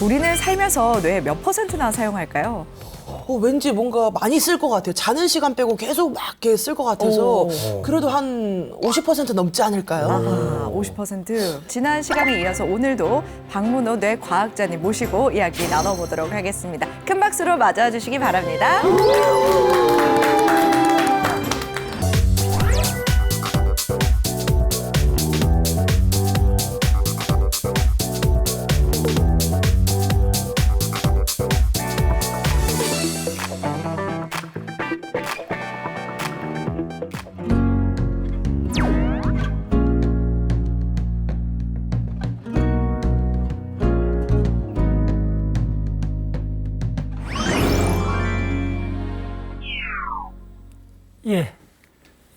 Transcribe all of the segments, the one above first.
우리는 살면서 뇌 몇 퍼센트나 사용할까요? 왠지 뭔가 많이 쓸 것 같아요. 자는 시간 빼고 계속 막 이렇게 쓸 것 같아서 그래도 한 50% 넘지 않을까요? 아, 50%. 지난 시간에 이어서 오늘도 박문호 뇌과학자님 모시고 이야기 나눠보도록 하겠습니다. 큰 박수로 맞아와 주시기 바랍니다.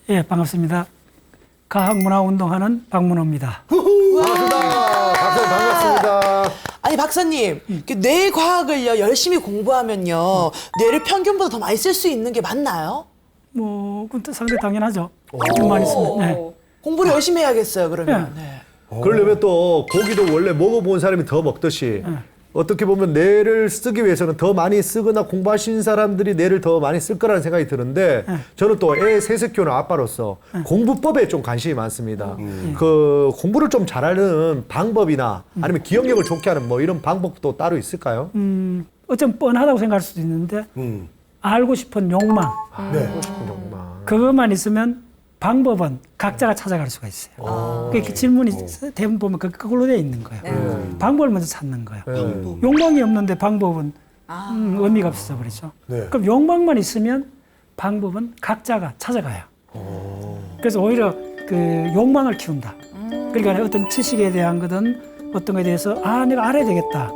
예, 반갑습니다. 과학문화운동하는 박문호입니다. 반갑습니다. 박사님 반갑습니다. 아니 박사님, 뇌 과학을요 열심히 공부하면요 뇌를 평균보다 더 많이 쓸 수 있는 게 맞나요? 그건 상당히 당연하죠. 좀 많이 쓰면. 네. 공부를 열심히 해야겠어요 그러면. 네. 그러려면 또 고기도 원래 먹어본 사람이 더 먹듯이 어떻게 보면 뇌를 쓰기 위해서는 더 많이 쓰거나 공부하신 사람들이 뇌를 더 많이 쓸 거라는 생각이 드는데 저는 또 애 셋을 키우는 아빠로서 공부법에 좀 관심이 많습니다. 그 공부를 좀 잘하는 방법이나 아니면 기억력을 좋게 하는 뭐 이런 방법도 따로 있을까요? 어쩜 뻔하다고 생각할 수도 있는데 알고 싶은 욕망 네. 싶은 욕망. 그것만 있으면 방법은 각자가 찾아갈 수가 있어요. 그러니까 질문이 대부분 보면 그걸로 되어 있는 거예요. 방법을 먼저 찾는 거예요. 욕망이 없는데 방법은 의미가 없어 버리죠. 네. 그럼 욕망만 있으면 방법은 각자가 찾아가요. 그래서 오히려 그 욕망을 키운다. 그러니까 어떤 지식에 대한 거든 어떤 거에 대해서 내가 알아야 되겠다.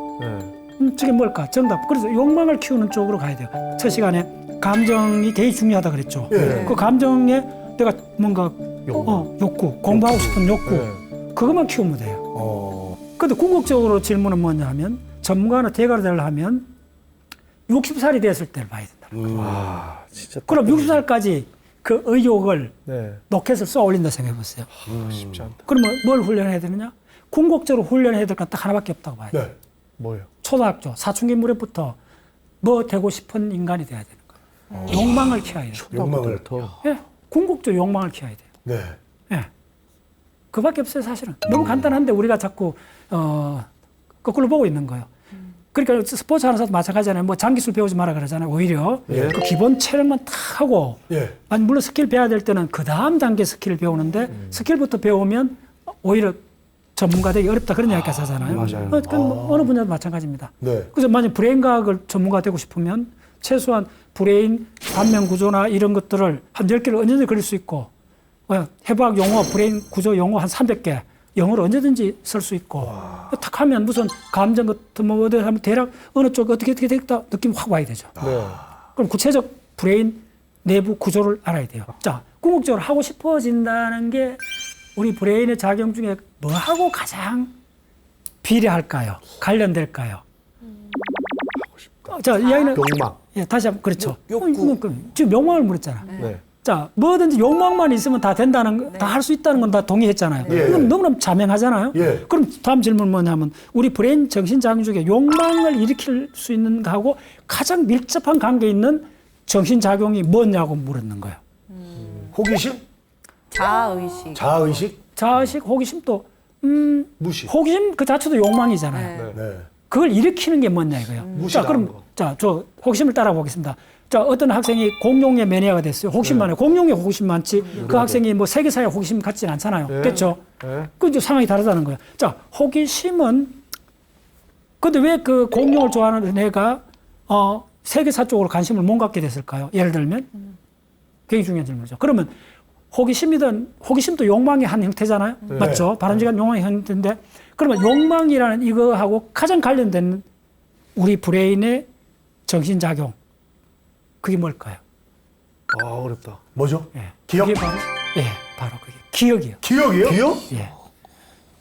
저게 뭘까? 정답. 그래서 욕망을 키우는 쪽으로 가야 돼요. 첫 시간에 감정이 되게 중요하다 그랬죠. 그 감정에 내가 뭔가 욕구, 공부하고 싶은 욕구 그것만 키우면 돼요. 근데 궁극적으로 질문은 뭐냐 하면 전문가나 대가를 되려면 60살이 됐을 때를 봐야 된다. 와, 진짜. 그럼 60살까지 그 의욕을 네. 로켓을 쏘아 올린다 생각해 보세요. 쉽지 않다. 그러면 뭘 훈련해야 되느냐? 궁극적으로 훈련해야 될 건 딱 하나밖에 없다고 봐야 돼요. 네. 뭐예요? 초등학교, 사춘기 무렵부터 뭐 되고 싶은 인간이 돼야 되는 거예요. 욕망을 키워야 돼요. 욕망을 더. 예, 궁극적 욕망을 키워야 돼요. 네. 예. 그밖에 없어요, 사실은. 너무 간단한데 우리가 자꾸 거꾸로 보고 있는 거예요. 그러니까 스포츠 하는 사람도 마찬가지잖아요. 뭐 장기술 배우지 마라 그러잖아요. 오히려 그 기본 체력만 탁 하고 아니 물론 스킬 배워야 될 때는 그 다음 단계 스킬을 배우는데 스킬부터 배우면 오히려 전문가 되기 어렵다 그런 이야기까지 하잖아요. 맞아요. 뭐 어느 분야도 마찬가지입니다. 네. 그래서 만약 브레인 과학을 전문가 되고 싶으면 최소한 브레인 반면 구조나 이런 것들을 한 10개를 언제든지 걸릴 수 있고 해부학 용어, 브레인 구조 용어 한 300개 영어로 언제든지 쓸 수 있고 탁 하면 무슨 감정 같은 뭐 어디 하면 대략 어느 쪽 어떻게 됐다 느낌 확 와야 되죠. 네. 그럼 구체적 브레인 내부 구조를 알아야 돼요. 자, 궁극적으로 하고 싶어진다는 게 우리 브레인의 작용 중에 뭐하고 가장 비례할까요? 관련될까요? 하고 싶다. 자, 이야기는 욕망. 예, 다시 한번 그렇죠. 욕구. 지금 욕망을 물었잖아. 네. 자, 뭐든지 욕망만 있으면 다 된다는 다 할 수 있다는 건 다 동의했잖아요. 예. 이건 너무나 자명하잖아요. 예. 그럼 다음 질문 뭐냐면 우리 브레인 정신작용 중에 욕망을 일으킬 수 있는 거하고 가장 밀접한 관계 있는 정신작용이 뭐냐고 물었는 거예요. 호기심? 자아의식. 자아의식? 자의식, 호기심 또 무시. 호기심 그 자체도 욕망이잖아요. 네. 그걸 일으키는 게 뭐냐 이거예요. 자, 그럼 거. 자, 저 호기심을 따라 보겠습니다. 자, 어떤 학생이 공룡의 매니아가 됐어요. 호기심 많아요. 공룡의 호기심 많지. 그 학생이 뭐 세계사의 호기심 같지는 않잖아요. 그렇죠? 그 이제 상황이 다르다는 거예요. 자, 호기심은 근데 왜 그 공룡을 좋아하는 애가 세계사 쪽으로 관심을 못 갖게 됐을까요? 예를 들면 굉장히 중요한 질문이죠. 그러면 호기심도 욕망의 한 형태잖아요. 맞죠? 바람직한 욕망의 형태인데 그러면 욕망이라는 이거하고 가장 관련된 우리 브레인의 정신작용 그게 뭘까요? 어렵다. 뭐죠? 예. 기억? 그게 바로 그게 기억이에요. 기억이요? 기억? 예.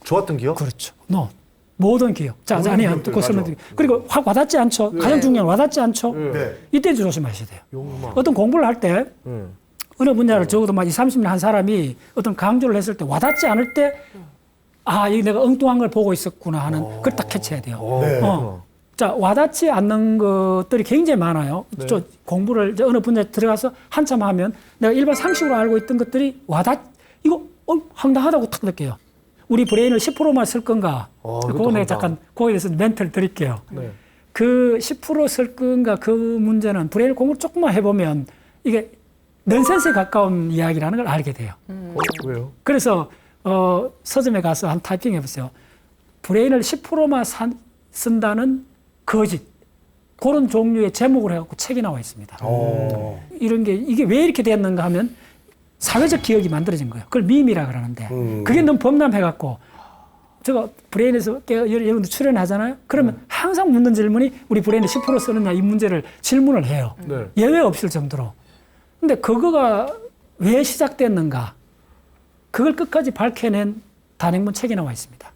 좋았던 기억? 그렇죠. 모든 기억. 자, 모든 아니에요. 기억들, 듣고 설명 맞아. 드릴게요. 그리고 확 와닿지 않죠. 가장 중요한 와닿지 않죠. 네. 이때 조심하셔야 돼요. 욕망. 어떤 공부를 할 때 어느 분야를 적어도 막 20, 30년 한 사람이 어떤 강조를 했을 때 와닿지 않을 때 이거 내가 엉뚱한 걸 보고 있었구나 하는 그걸 딱 캐치해야 돼요. 네. 자, 와닿지 않는 것들이 굉장히 많아요. 네. 저 공부를 이제 어느 분야에 들어가서 한참 하면 내가 일반 상식으로 알고 있던 것들이 이거 황당하다고 탁 느껴요. 우리 브레인을 10%만 쓸 건가? 이것도 그거 내가 황당. 잠깐 거기에 대해서 멘트를 드릴게요. 네. 그 10% 쓸 건가 그 문제는 브레인 공부를 조금만 해보면 이게 넌센스에 가까운 이야기라는 걸 알게 돼요. 왜요? 그래서 서점에 가서 한 타이핑 해보세요. 브레인을 10%만 쓴다는 거짓. 그런 종류의 제목을 해갖고 책이 나와 있습니다. 이런 게 이게 왜 이렇게 됐는가 하면 사회적 기억이 만들어진 거예요. 그걸 밈이라 그러는데 그게 너무 범람해갖고 제가 브레인에서 여러분들 출연하잖아요. 그러면 항상 묻는 질문이 우리 브레인에 10% 쓰느냐 이 문제를 질문을 해요. 네. 예외 없을 정도로. 근데 그거가 왜 시작됐는가? 그걸 끝까지 밝혀낸 단행본 책이 나와 있습니다.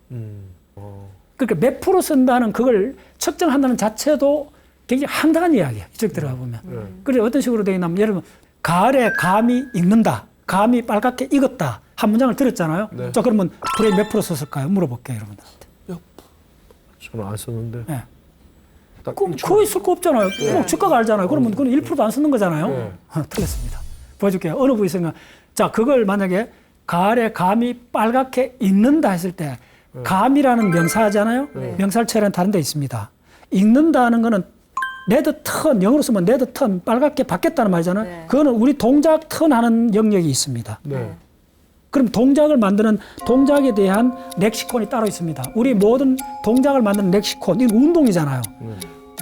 그러니까 몇 프로 쓴다는 그걸 측정한다는 자체도 굉장히 황당한 이야기예요. 이쪽 들어가 보면. 그래서 어떤 식으로 되어 있냐면 여러분 가을에 감이 익는다. 감이 빨갛게 익었다. 한 문장을 들었잖아요. 네. 자 그러면 브레인 몇 프로 썼을까요? 물어볼게요, 여러분들한테. 저는 안 썼는데. 네. 딱 거의 쓸 거 없잖아요. 꼭 주가가 알잖아요. 그러면 그건 1%도 안 쓰는 거잖아요. 네. 틀렸습니다. 보여줄게요. 어느 부위 있으면. 자, 그걸 만약에 가을에 감이 빨갛게 익는다 했을 때 감이라는 명사잖아요. 명사체는 다른 데 있습니다. 익는다는 거는 레드 턴, 영어로 쓰면 레드 턴, 빨갛게 바뀌었다는 말이잖아요. 네. 그거는 우리 동작 턴하는 영역이 있습니다. 네. 그럼 동작을 만드는 동작에 대한 렉시콘이 따로 있습니다. 우리 모든 동작을 만드는 렉시콘, 이건 운동이잖아요.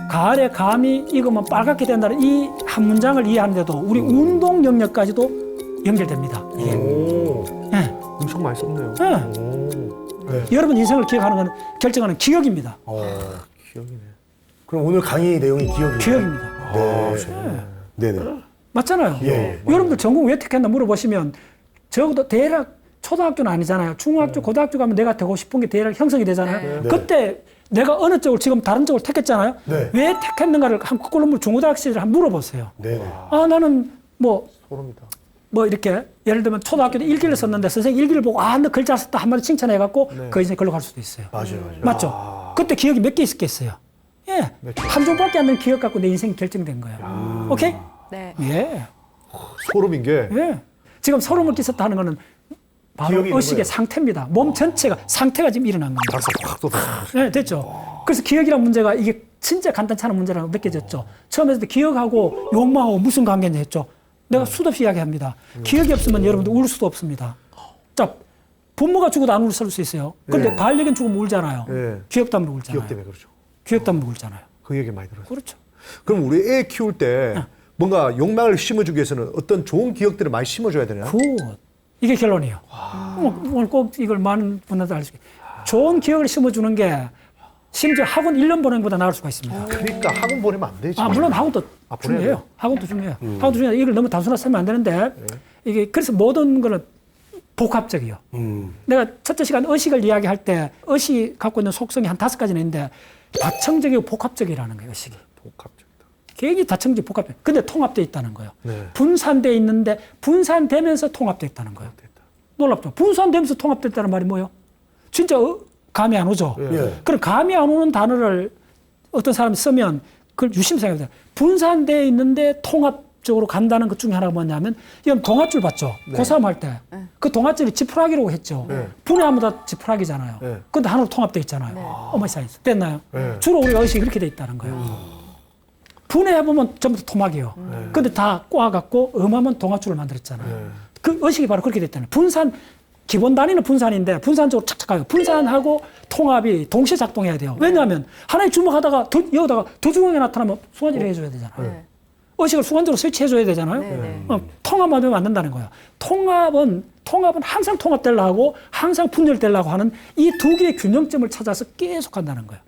가을에 감이 익으면 빨갛게 된다는 이 한 문장을 이해하는데도 우리 운동 영역까지도 연결됩니다. 이게. 오. 네. 엄청 많이 썼네요. 네. 오. 네. 여러분 인생을 기억하는 건 결정하는 기억입니다. 기억이네. 그럼 오늘 강의 내용이 기억이에요? 기억입니다. 네. 네네. 맞잖아요. 예. 여러분들 전공 왜 택했나 물어보시면 적어도 대략 초등학교는 아니잖아요. 중학교, 고등학교 가면 내가 되고 싶은 게 대략 형성이 되잖아요. 네. 그때 내가 어느 쪽을 지금 다른 쪽을 택했잖아요. 네. 왜 택했는가를 한 거꾸로 중고등학생들 한번 물어보세요. 네네. 아 나는 뭐 소름이다. 이렇게 예를 들면 초등학교 때 일기를 썼는데 선생님 일기를 보고 아 너 글 잘 썼다 한마디 칭찬해갖고 그 이제 글로 갈 수도 있어요. 맞아요. 맞죠? 그때 기억이 몇 개 있었겠어요? 예, 한 종밖에 안 되는 기억 갖고 내 인생이 결정된 거예요. 오케이? 네. 예, 소름인 게 예. 지금 소름을 끼쳤다 하는 거는 바로 기억이 있는 의식의 거예요. 상태입니다. 몸 전체가 상태가 지금 일어난 겁니다. 박수 확 돋아. 네, 됐죠. 그래서 기억이란 문제가 이게 진짜 간단치 않은 문제라고 느껴졌죠. 처음에 기억하고 욕망하고 무슨 관계냐 했죠. 내가 수도 없이 이야기합니다. 기억이 없으면 여러분들 울 수도 없습니다. 자, 부모가 죽어도 안 울 수 있어요. 그런데 네. 반려견 죽으면 울잖아요. 네. 기억 때문에 울잖아요. 기억 때문에 그렇죠. 기억 때문에 울잖아요. 그 얘기 많이 들었어요. 그렇죠. 그럼 우리 애 키울 때 뭔가 욕망을 심어주기 위해서는 어떤 좋은 기억들을 많이 심어줘야 되나? 굿. 이게 결론이에요. 오늘 꼭 이걸 많은 분들도 알 수 있게. 좋은 기억을 심어주는 게 심지어 학원 1년 보내는 것보다 나을 수가 있습니다. 그러니까 학원 보내면 안 되지. 아, 물론 학원도 보내야 중요해요. 돼요? 학원도 중요해요. 학원도 중요해요. 이걸 너무 단순하게 쓰면 안 되는데 이게 그래서 모든 거는 복합적이에요. 내가 첫째 시간 의식을 이야기할 때 의식이 갖고 있는 속성이 한 5가지는 있는데 다층적이고 복합적이라는 거예요. 의식이. 복합적이다. 굉장히 다층적 복합적. 근데 통합되어 있다는 거예요. 네. 분산되어 있는데 분산되면서 통합되어 있다는 거예요. 놀랍죠. 분산되면서 통합됐다는 말이 뭐예요? 진짜 감이 안 오죠. 예. 그럼 감이 안 오는 단어를 어떤 사람이 쓰면 그걸 유심히 생각해보세요. 분산되어 있는데 통합적으로 간다는 것 중에 하나가 뭐냐면 이건 동아줄 봤죠. 고3 할 때. 그 동아줄이 지푸라기라고 했죠. 네. 분해하면 다 지푸라기잖아요. 네. 근데 하나로 통합되어 있잖아요. 어머니 사이즈. 됐나요? 네. 주로 우리가 의식이 그렇게 돼 있다는 거예요. 분해해보면 전부 다 토막이에요. 근데 다 꼬아갖고 음하면 동아줄을 만들었잖아요. 그 의식이 바로 그렇게 됐다는 거예요. 분산, 기본 단위는 분산인데 분산적으로 착착 가요. 분산하고 통합이 동시에 작동해야 돼요. 왜냐하면 하나의 주먹하다가 여기다가 두 주먹이 나타나면 순간적으로 해줘야 되잖아요. 네. 의식을 순간적으로 설치해줘야 되잖아요. 네. 통합만 되면 안 된다는 거예요. 통합은 항상 통합되려고 하고 항상 분열되려고 하는 이 두 개의 균형점을 찾아서 계속 한다는 거예요.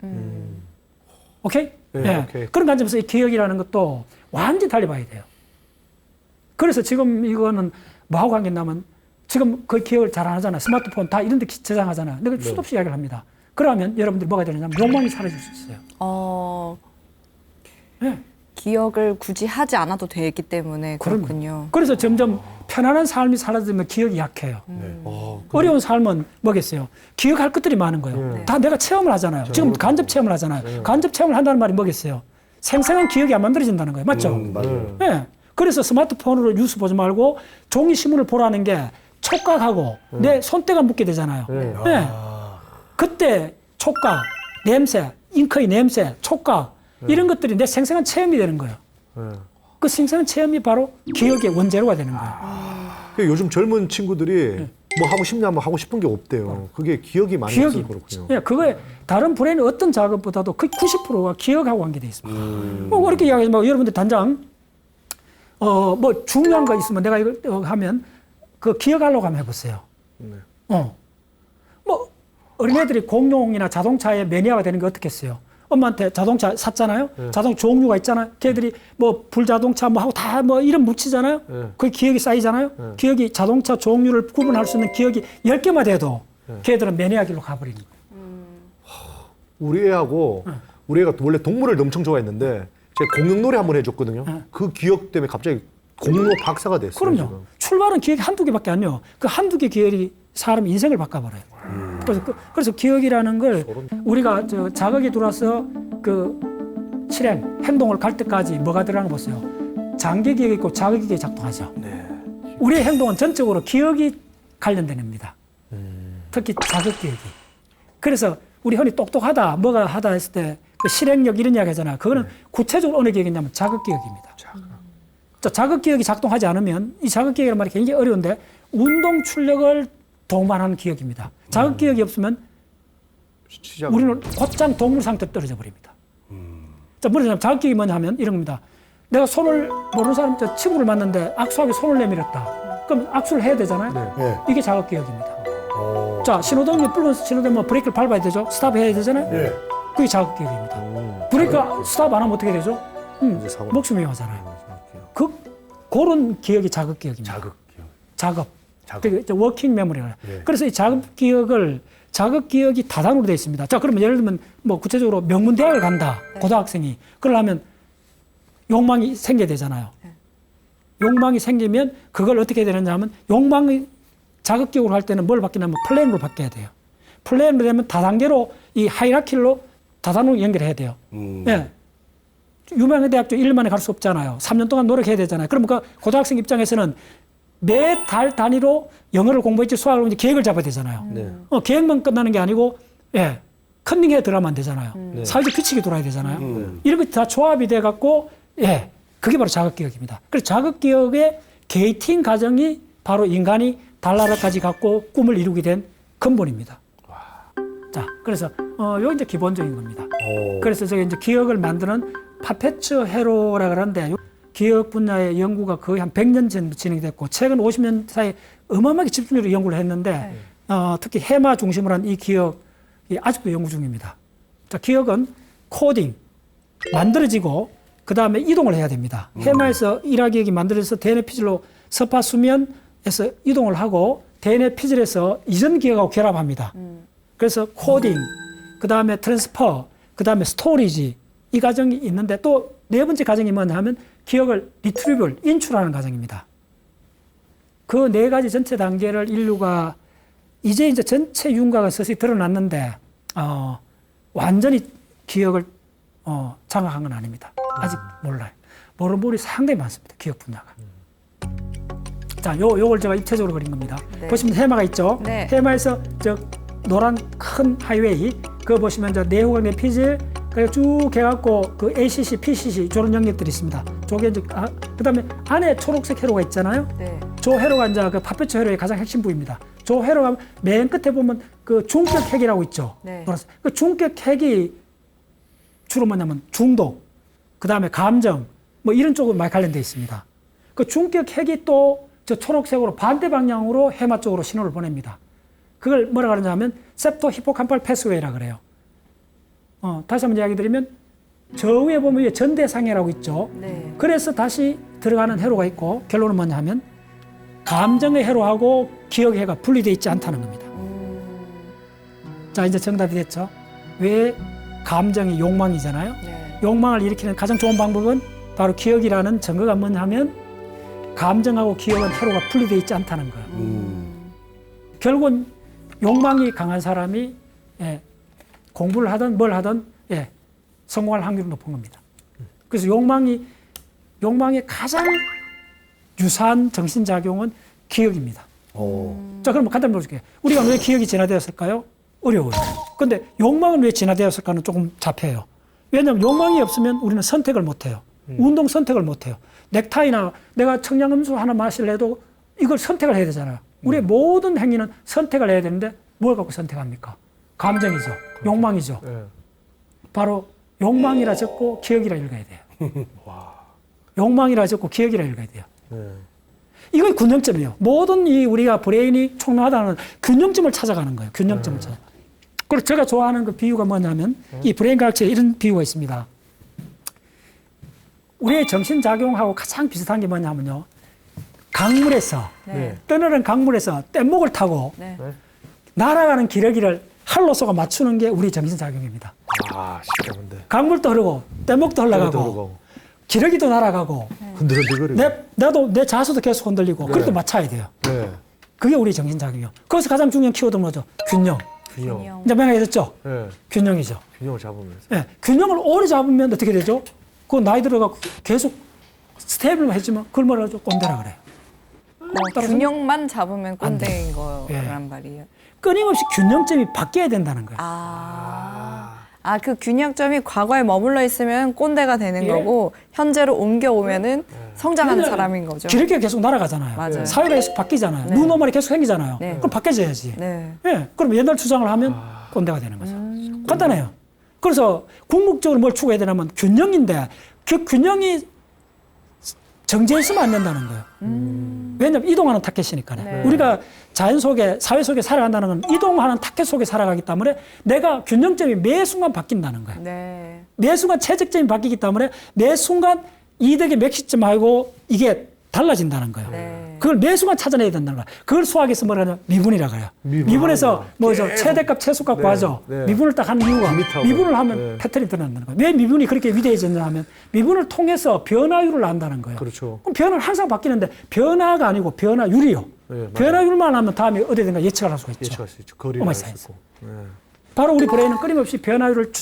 오케이? 네, 오케이. 그런 관점에서 이 기억이라는 것도 완전히 달리 봐야 돼요. 그래서 지금 이거는 뭐하고 관계냐면 지금 그 기억을 잘 안 하잖아요. 스마트폰 다 이런 데 저장하잖아요. 내가 수도 없이 이야기를 합니다. 그러면 여러분들이 뭐가 되느냐면 욕망이 사라질 수 있어요. 어, 네. 기억을 굳이 하지 않아도 되기 때문에 그렇군요. 그래서 점점 편안한 삶이 사라지면 기억이 약해요. 어려운 삶은 뭐겠어요? 기억할 것들이 많은 거예요. 다 내가 체험을 하잖아요. 지금 간접 체험을 하잖아요. 간접 체험을 한다는 말이 뭐겠어요? 생생한 기억이 안 만들어진다는 거예요. 맞죠? 맞아요. 네. 그래서 스마트폰으로 뉴스 보지 말고 종이 신문을 보라는 게 촉각하고 내 손때가 묻게 되잖아요. 네. 그때 촉각, 냄새, 잉크의 냄새, 촉각 이런 것들이 내 생생한 체험이 되는 거예요. 그 생생한 체험이 바로 기억의 원재료가 되는 거예요. 그 요즘 젊은 친구들이 뭐 하고 싶냐면 하고 싶은 게 없대요. 그게 기억이 많이 없어서 그렇군요. 예, 그거에 다른 브레인의 어떤 작업보다도 거의 90%가 기억하고 관계돼 있습니다. 뭐 이렇게 이야기하지만 여러분들 단장 뭐 중요한 거 있으면 내가 이걸 하면 그 기억하려고 한번 해보세요. 뭐 어린애들이 공룡이나 자동차에 매니아가 되는 게 어떻겠어요? 엄마한테 자동차 샀잖아요. 자동차 종류가 있잖아요. 걔들이 뭐 불자동차 뭐 하고 다 뭐 이름 붙이잖아요. 그 기억이 쌓이잖아요. 기억이 자동차 종류를 구분할 수 있는 기억이 10개만 돼도 걔들은 매니아길로 가버리는 거예요. 우리 애하고 우리 애가 원래 동물을 엄청 좋아했는데 제가 공룡놀이 한번 해줬거든요. 그 기억 때문에 갑자기 공룡 박사가 됐어요. 그럼요. 지금. 출발은 기억이 한두 개밖에 안 나요. 그 한두 개 기억이 사람 인생을 바꿔버려요. 그래서 기억이라는 걸 우리가 자극이 들어와서 그 실행, 행동을 갈 때까지 뭐가 들어가는 거 보세요. 장기 기억이 있고 자극 기억이 작동하죠. 우리의 행동은 전적으로 기억이 관련된 겁니다. 특히 자극 기억이. 그래서 우리 흔히 똑똑하다, 뭐가 하다 했을 때 그 실행력 이런 이야기 하잖아요. 그거는 구체적으로 어느 기억이냐면 자극 기억입니다. 자, 자극 기억이 작동하지 않으면 이 자극 기억이라는 말이 굉장히 어려운데 운동 출력을 동반하는 기억입니다. 자극 기억이 없으면 우리는 곧장 동물 상태로 떨어져 버립니다. 자, 뭐냐면 자극 기억이 뭐냐 하면 이런 겁니다. 내가 손을 모르는 사람 친구를 만났는데 악수하게 손을 내밀었다. 그럼 악수를 해야 되잖아요. 네. 이게 자극 기억입니다. 자, 신호등이 붉은 신호등 뭐 브레이크를 밟아야 되죠. 스탑해야 되잖아요. 네. 그게 자극 기억입니다. 브레이크 스탑 안 하면 어떻게 되죠? 목숨이 위험하잖아요. 그런 기억이 자극 기억입니다. 작업. 워킹 메모리가. 그래서 이 자극 기억이 다단으로 되어 있습니다. 자, 그러면 예를 들면 뭐 구체적으로 명문대학을 간다. 고등학생이. 그러려면 욕망이 생겨야 되잖아요. 욕망이 생기면 그걸 어떻게 해야 되느냐 하면 욕망이 자극 기억으로 할 때는 뭘 바뀌냐면 플랜으로 바뀌어야 돼요. 플랜으로 되면 다단계로 이 하이라키로 다단으로 연결해야 돼요. 예. 유명한 대학교 1년 만에 갈 수 없잖아요. 3년 동안 노력해야 되잖아요. 그러면 그 고등학생 입장에서는 매 달 단위로 영어를 공부했지 수학을 이제 계획을 잡아야 되잖아요. 계획만 끝나는 게 아니고 컨닝해 들어가면 안 되잖아요. 사회적 규칙이 돌아야 되잖아요. 이런 것 다 조합이 돼 갖고 그게 바로 자극 기억입니다. 그래서 자극 기억의 게이팅 과정이 바로 인간이 달나라까지 갖고 꿈을 이루게 된 근본입니다. 자, 그래서 요 이제 기본적인 겁니다. 그래서 저게 이제 기억을 만드는 파페츠 헤로라 그러는데 기억 분야의 연구가 거의 한 100년 전부터 진행이 됐고 최근 50년 사이에 어마어마하게 집중적으로 연구를 했는데 특히 해마 중심으로 한 이 기억이 아직도 연구 중입니다. 자, 기억은 코딩, 만들어지고 그 다음에 이동을 해야 됩니다. 해마에서 일하기억이 만들어져서 대뇌 피질로 서파 수면에서 이동을 하고 대뇌 피질에서 이전 기억하고 결합합니다. 그래서 코딩, 그 다음에 트랜스퍼, 그 다음에 스토리지 이 과정이 있는데 또 네 번째 과정이 뭐냐 하면 기억을 리트리블, 인출하는 과정입니다. 그 네 가지 전체 단계를 인류가 이제 전체 윤곽은 서서히 드러났는데 완전히 기억을 장악한 건 아닙니다. 아직 몰라요. 모르는 부분이 상당히 많습니다. 기억 분야가. 자, 요걸 제가 입체적으로 그린 겁니다. 보시면 해마가 있죠. 해마에서 저 노란 큰 하이웨이 그거 보시면 저 내후각내 피질 그리고 쭉 해갖고 그 ACC, PCC 저런 영역들이 있습니다. 저게 이제 그다음에 안에 초록색 회로가 있잖아요. 저 회로가 이제 그 파페츠 회로의 가장 핵심 부위입니다. 저 회로가 맨 끝에 보면 그 중격 핵이라고 있죠. 그 중격 핵이 주로 뭐냐면 중독, 그다음에 감정 뭐 이런 쪽으로 많이 관련돼 있습니다. 그 중격 핵이 또 저 초록색으로 반대 방향으로 해마 쪽으로 신호를 보냅니다. 그걸 뭐라 그러냐면 septo hippocampal pathway라 그래요. 다시 한번 이야기 드리면 저 위에 보면 위에 전대상해라고 있죠. 그래서 다시 들어가는 회로가 있고 결론은 뭐냐 하면 감정의 회로하고 기억의 회가 분리되어 있지 않다는 겁니다. 자, 이제 정답이 됐죠. 왜 감정이 욕망이잖아요. 욕망을 일으키는 가장 좋은 방법은 바로 기억이라는 증거가 뭐냐면 감정하고 기억은 서로가 분리되어 있지 않다는 거예요. 결국은 욕망이 강한 사람이 예, 공부를 하든 뭘 하든 예, 성공할 확률이 높은 겁니다. 그래서 욕망이 가장 유사한 정신작용은 기억입니다. 자, 그럼 간단히 보여줄게요. 우리가 왜 기억이 진화되었을까요? 어려워요. 근데 욕망은 왜 진화되었을까는 조금 잡혀요. 왜냐하면 욕망이 없으면 우리는 선택을 못해요. 운동 선택을 못해요. 넥타이나 내가 청량음료 하나 마실래도 이걸 선택을 해야 되잖아요. 우리의 모든 행위는 선택을 해야 되는데 뭘 갖고 선택합니까? 감정이죠. 욕망이죠. 바로 욕망이라 적고 기억이라 읽어야 돼요. 욕망이라 적고 기억이라 읽어야 돼요. 이거 균형점이에요. 모든 이 우리가 브레인이 총명하다는 균형점을 찾아가는 거예요. 균형점을 찾아. 그래서 제가 좋아하는 그 비유가 뭐냐면 이 브레인 과학책에 이런 비유가 있습니다. 우리의 정신작용하고 가장 비슷한 게 뭐냐면요. 강물에서 떠나는 강물에서 뗏목을 타고 네. 날아가는 기러기를 할로소가 맞추는 게 우리 정신작용입니다. 아, 쉽게 한데. 강물도 흐르고 뗏목도 흘러가고 기러기도 날아가고 흔들흔들거리고. 나도 내 자수도 계속 흔들리고 그래도 맞춰야 돼요. 네. 그게 우리 정신작용이요. 거기서 가장 중요한 키워드는 뭐죠? 균형. 균형. 이제 명확해졌죠? 네. 균형이죠. 균형을 잡으면서. 네. 균형을 오래 잡으면 어떻게 되죠? 그 나이 들어가고 계속 스텝을 해주면 그걸 뭐라 하죠? 꼰대라 그래요. 균형만 잡으면 꼰대인 예. 거란 말이에요. 끊임없이 균형점이 바뀌어야 된다는 거예요. 그 균형점이 과거에 머물러 있으면 꼰대가 되는 예. 거고 현재로 옮겨오면은 성장하는 사람인 거죠. 기러기가 계속 날아가잖아요. 맞아요. 사회가 계속 바뀌잖아요. 네. 눈오말이 계속 생기잖아요. 네. 그럼 바뀌어져야지. 네. 예. 그럼 옛날 주장을 하면 꼰대가 되는 거죠. 간단해요. 그래서 궁극적으로 뭘 추구해야 되냐면 균형인데 그 균형이 정지해 있으면 안 된다는 거예요. 왜냐하면 이동하는 타켓이니까요. 네. 우리가 자연 속에, 사회 속에 살아간다는 건 이동하는 타켓 속에 살아가기 때문에 내가 균형점이 매 순간 바뀐다는 거예요. 네. 매 순간 최적점이 바뀌기 때문에 매 순간 이득의 맥시점하고 이게 달라진다는 거예요. 네. 그걸 매 순간 찾아내야 된다는 거예요. 그걸 수학에서 뭐라 하냐? 미분이라고 해요. 미분에서 뭐죠? 최대값, 최소값 구하죠. 네. 미분을 딱 하는 이유가 리미트하고. 미분을 하면 네. 패턴이 드러난다는 거예요. 왜 미분이 그렇게 위대해졌냐 하면 미분을 통해서 변화율을 안다는 거예요. 그렇죠. 그럼 변화는 항상 바뀌는데 변화가 아니고 변화율이요. 네, 맞아요. 변화율만 하면 다음에 어디든가 예측을 할 수가 있죠. 예측할 수 있죠. 거리를 어머, 알 수 사이즈. 있고. 네. 바로 우리 브레인은 끊임없이 변화율을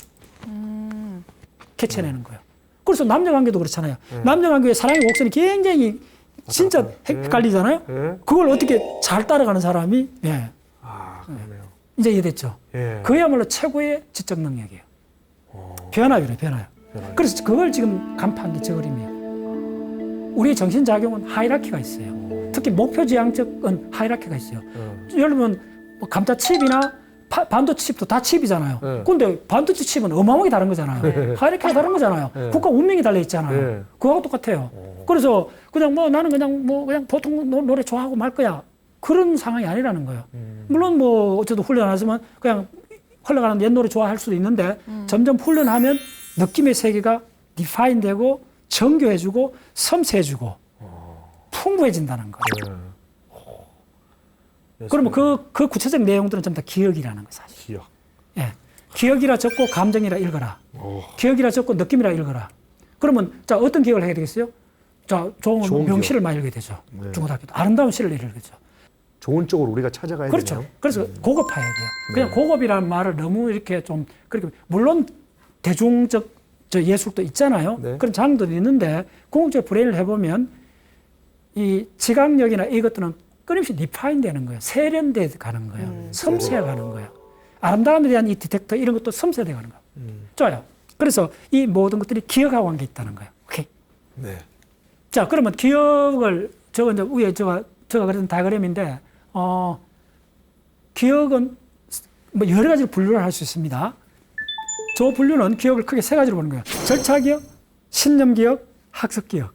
캐쳐내는 거예요. 그래서 남녀 관계도 그렇잖아요. 남녀 관계의 사랑의 곡선이 굉장히 진짜 헷갈리잖아요. 네. 그걸 어떻게 잘 따라가는 사람이 예. 아, 그러네요. 이제 이해됐죠. 예. 그야말로 최고의 지적 능력이에요. 변화율이에요, 변화율. 그래서 그걸 지금 간파한 게 저 그림이에요. 우리의 정신작용은 하이라키가 있어요. 특히 목표지향적은 하이라키가 있어요. 여러분, 뭐 감자칩이나 반도칩도 다 칩이잖아요. 네. 근데 반도체 칩은 어마어마하게 다른 거잖아요. 하이라키가 다른 거잖아요. 국가 운명이 달려 있잖아요. 네. 그거하고 똑같아요. 그래서 그냥 뭐 나는 그냥 보통 노래 좋아하고 말 거야. 그런 상황이 아니라는 거예요. 물론 뭐 어쨌든 훈련하지만 그냥 흘러가는 옛 노래 좋아할 수도 있는데 점점 훈련하면 느낌의 세계가 디파인되고 정교해지고 섬세해지고 풍부해진다는 거예요. 그러면 그 구체적 내용들은 전부 다 기억이라는 거예요, 사실. 기억. 예. 기억이라 적고 감정이라 읽어라. 기억이라 적고 느낌이라 읽어라. 그러면 자 어떤 기억을 해야 되겠어요? 자 좋은 명시를 많이 읽어야 되죠. 네. 중고등학교도 아름다운 시를 읽어야죠. 좋은 쪽으로 우리가 찾아가야 그렇죠. 되네요. 그래서 고급화해야 돼요. 그냥 고급이라는 말을 너무 이렇게 좀 그렇게 물론 대중적 저 예술도 있잖아요. 네. 그런 장르도 있는데 궁극적 브레인을 해보면 이 지각력이나 이것들은 끊임없이 디파인 되는 거예요. 세련돼 가는 거예요. 섬세해 가는 거예요. 아름다움에 대한 이 디텍터 이런 것도 섬세해 가는 거예요. 좋아요. 그래서 이 모든 것들이 기억하고 관계 있다는 거예요. 오케이. 네. 자, 그러면 기억을 저거 이제 위에 제가 그렸던 다이그램인데 기억은 뭐 여러 가지로 분류를 할 수 있습니다. 저 분류는 기억을 크게 세 가지로 보는 거예요. 절차 기억, 신념 기억, 학습 기억.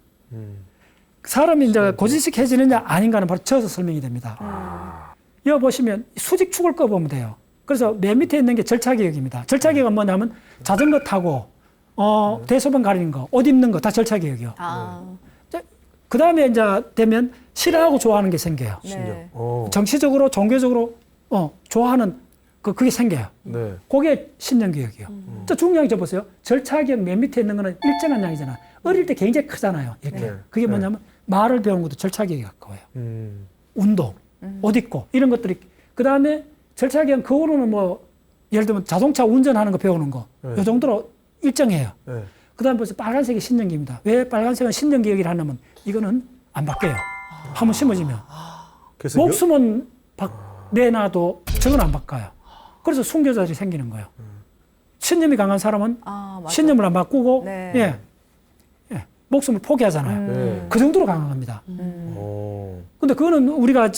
사람이 이제 고지식해지느냐 아닌가는 바로 저어서 설명이 됩니다. 여기 보시면 수직축을 꺼보면 돼요. 그래서 맨 밑에 있는 게 절차 기억입니다. 절차 기억은 뭐냐면 자전거 타고 대소변 가리는 거, 옷 입는 거 다 절차 기억이요. 그 다음에 이제 되면 싫어하고 좋아하는 게 생겨요. 네. 정치적으로, 종교적으로 좋아하는 그게 생겨요. 네. 그게 신념기억이요. 저 중요한 게 보세요. 절차기억 맨 밑에 있는 거는 일정한 양이잖아. 어릴 때 굉장히 크잖아요. 이렇게. 네. 그게 뭐냐면 말을 배우는 것도 절차기억이 가까워요. 운동, 옷 입고 이런 것들이. 그 다음에 절차기억 그거로는 뭐 예를 들면 자동차 운전하는 거 배우는 거. 이 정도로 일정해요. 네. 그 다음에 벌써 빨간색이 신념기입니다. 왜 빨간색은 신념기억이라 하냐면 이거는 안 바뀌어요. 한번 심어지면. 그래서 목숨은 내놔도 저건 안 바꿔요. 그래서 순교자들이 생기는 거예요. 신념이 강한 사람은 아, 맞아. 신념을 안 바꾸고 네. 예, 목숨을 포기하잖아요. 네. 그 정도로 강합니다. 오. 근데 그거는 우리가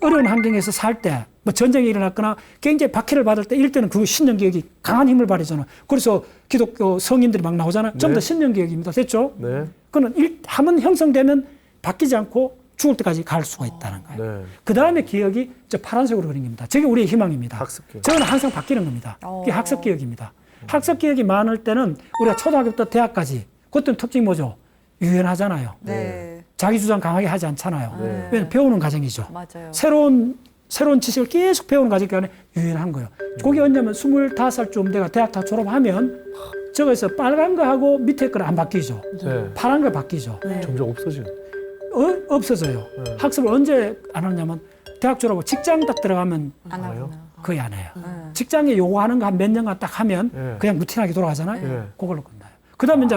어려운 환경에서 살 때, 뭐 전쟁이 일어났거나 굉장히 박해를 받을 때 이럴 때는 그 신념기억이 강한 힘을 발휘잖아요. 그래서 기독교 성인들이 막 나오잖아요. 전부 다 신념기억입니다. 됐죠? 네. 그거는 한번 형성되면 바뀌지 않고 죽을 때까지 갈 수가 있다는 거예요. 네. 그 다음에 기억이 저 파란색으로 그린 겁니다. 저게 우리의 희망입니다. 학습기억. 저는 항상 바뀌는 겁니다. 그게 학습기억입니다. 학습기억이 많을 때는 우리가 초등학교부터 대학까지 그때는 특징이 뭐죠? 유연하잖아요. 네. 자기 주장 강하게 하지 않잖아요. 왜냐면 배우는 과정이죠. 맞아요. 새로운 지식을 계속 배우는 과정 때문에 유연한 거예요. 그게 언제면 25살쯤 내가 대학 다 졸업하면 저거에서 빨간 거 하고 밑에 거는 안 바뀌죠. 네. 파란 거 바뀌죠. 점점 없어지는. 없어져요. 학습을 언제 안 하냐면 대학 졸업하고 직장 딱 들어가면 안 하구나. 거의 안 해요. 직장에 요구하는 거 한 몇 년간 딱 하면 네. 그냥 루틴하게 돌아가잖아요. 네. 그걸로 끝나요. 그 다음에 이제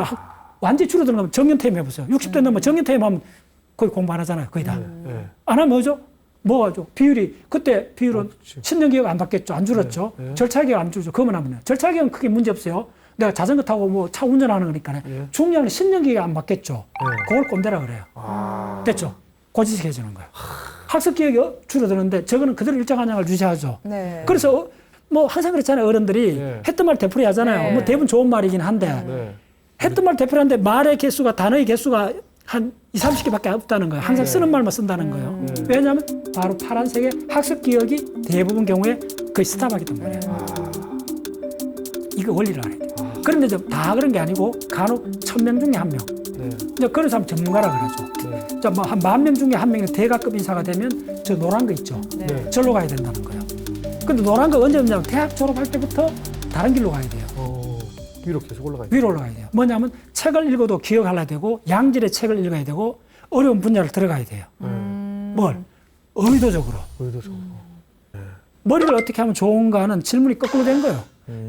완전히 줄어드는 거면 정년퇴임 해보세요. 60대 넘으면 정년퇴임 하면 거의 공부 안 하잖아요. 거의 다. 네. 안 하면 뭐죠? 뭐죠? 비율이, 그때 비율은 신념기억 안 바뀌었죠. 안 줄었죠. 절차기억 안 줄죠. 그거만 하면요. 절차기억은 크게 문제 없어요. 내가 자전거 타고 뭐 차 운전하는 거니까. 중요한 건 신념기억이 안 바뀌었죠. 그걸 꼰대라 그래요. 됐죠? 고지식해지는 거예요. 학습기억이 줄어드는데 저거는 그대로 일정한 양을 유지하죠. 네. 그래서 뭐 항상 그렇잖아요. 어른들이 네. 했던 말 되풀이 하잖아요. 네. 뭐 대부분 좋은 말이긴 한데 네. 했던 말 되풀이 하는데 말의 개수가, 단어의 개수가 한 20, 30개밖에 없다는 거예요. 항상 쓰는 말만 쓴다는 거예요. 왜냐하면 바로 파란색의 학습 기억이 대부분 경우에 거의 스탑하기 때문에. 이거 원리를 알아야 돼요. 그런데 다 그런 게 아니고 간혹 1000명 중에 1명. 네. 이제 그런 사람 전문가라 그러죠. 네. 자, 뭐 한 10,000명 중에 1명이 대가급 인사가 되면 저 노란 거 있죠. 네. 절로 가야 된다는 거예요. 근데 노란 거 언제 오냐면 대학 졸업할 때부터 다른 길로 가야 돼요. 위로 계속 올라가요. 위로 올라가야 돼요. 뭐냐면 책을 읽어도 기억하려야 되고 양질의 책을 읽어야 되고 어려운 분야를 들어가야 돼요. 뭘? 의도적으로. 의도적으로. 머리를 어떻게 하면 좋은가 하는 질문이 거꾸로 된 거예요.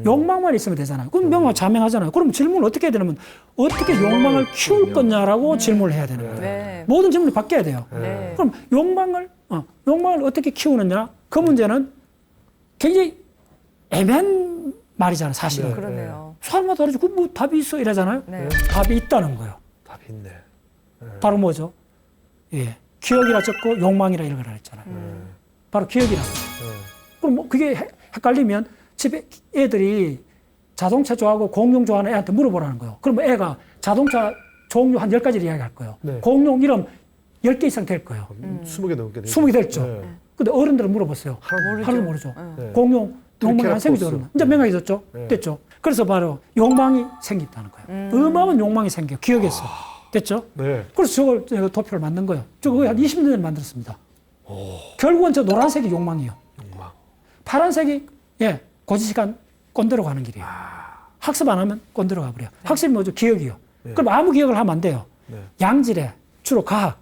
욕망만 있으면 되잖아요. 그럼 명확 자명하잖아요. 그럼 질문을 어떻게 해야 되냐면 어떻게 욕망을 키울 거냐라고 질문을 해야 되는 거예요. 네. 모든 질문이 바뀌어야 돼요. 네. 그럼 욕망을 어떻게 키우느냐? 그 문제는 굉장히 애매한 말이잖아요, 사실은. 그러네요. 사람마다 다르지. 뭐 답이 있어 이러잖아요. 네. 답이 있다는 거예요. 답이 있네. 바로 뭐죠? 예, 기억이라 적고 욕망이라 읽으라 했잖아요. 바로 기억이라. 그럼 뭐 그게 헷갈리면 집에 애들이 자동차 좋아하고 공룡 좋아하는 애한테 물어보라는 거예요. 그러면 애가 자동차 종류 한 10가지를 이야기할 거예요. 네. 공룡 이름 10개 이상 될 거예요. 20개 넘게 되죠. 20개 됐죠. 네. 근데 어른들은 물어봤어요. 하나도 모르죠. 공룡, 욕망이 안 생기죠. 그러면. 이제 명확해졌죠. 됐죠. 그래서 바로 욕망이 생긴다는 거예요. 음악은 욕망이 생겨요. 기억에서. 됐죠? 네. 그래서 저걸 제가 도표를 만든 거예요. 저 거의 한 20년 전에 만들었습니다. 결국은 저 노란색이 욕망이에요. 욕망. 파란색이 고지식한 꼰대로 가는 길이에요. 학습 안 하면 꼰대로 가버려요. 학습이 뭐죠? 기억이요. 그럼 아무 기억을 하면 안 돼요. 양질의 주로 과학.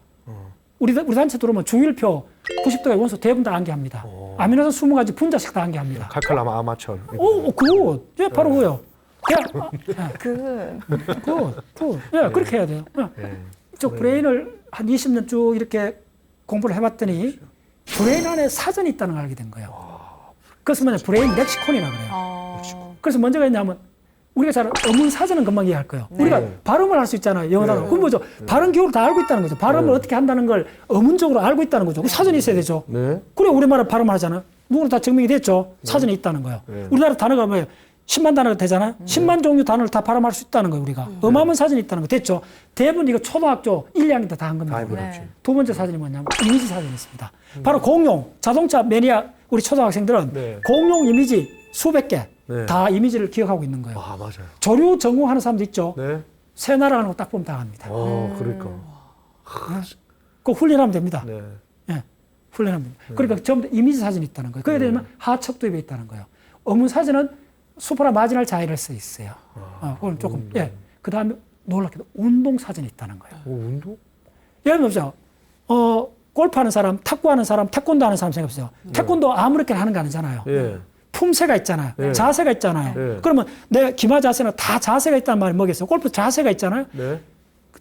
우리 단체 들어오면 중일표 90도의 원소 대부분 다 암기합니다. 아미노산 20가지 분자씩 다 암기합니다. 칼칼라마 아마철. 그거 바로 그거요. 그렇게 해야 돼요. 저 브레인을 한 20년 쭉 이렇게 공부를 해봤더니 브레인 안에 사전이 있다는 걸 알게 된 거예요. 그래서 뭐냐 브레인 렉시콘이라고 그래요. 그래서 먼저가 있냐면 우리가 잘 어문 사전은 금방 이해할 거예요. 우리가 발음을 할 수 있잖아요. 영어 단어. 그럼 뭐죠? 발음 기호를 다 알고 있다는 거죠. 발음을 어떻게 한다는 걸 어문적으로 알고 있다는 거죠. 그 사전이 있어야 되죠. 네. 그래 우리말을 발음하잖아요. 누구나 다 증명이 됐죠. 사전이 있다는 거예요. 우리나라 단어가 뭐예요? 10만 단어가 되잖아요. 10만 종류 단어를 다 발음할 수 있다는 거예요. 우리가. 어마어마한 사전이 있다는 거 됐죠. 대부분 이거 초등학교 1, 2학년 때 다 한 겁니다. 네. 두 번째 사전이 뭐냐면 이미지 사전이 있습니다. 바로 공룡, 자동차 매니아 우리 초등학생들은 공룡 이미지 수백 개 다 이미지를 기억하고 있는 거예요. 아, 맞아요. 조류 전공하는 사람도 있죠. 네. 새 나라 하는 거 딱 보면 다 압니다. 그러니까. 그거 훈련하면 됩니다. 네. 예, 훈련하면 됩니다. 그러니까 전부 다 이미지 사전이 있다는 거예요. 그게 되면 하척도입에 있다는 거예요. 어문 사전은 수프라 마지널 자이를 써 있어요. 그건 조금 예. 그 다음에 놀랍게도 운동 사전이 있다는 거예요. 운동? 예를 들어서 골프하는 사람, 탁구하는 사람, 태권도 하는 사람 생각해보세요. 태권도 아무렇게나 하는 거 아니잖아요. 예. 품새가 있잖아요. 네. 자세가 있잖아요. 네. 그러면 내 기마 자세는 다 자세가 있다는 말이 뭐겠어요? 골프 자세가 있잖아요. 네.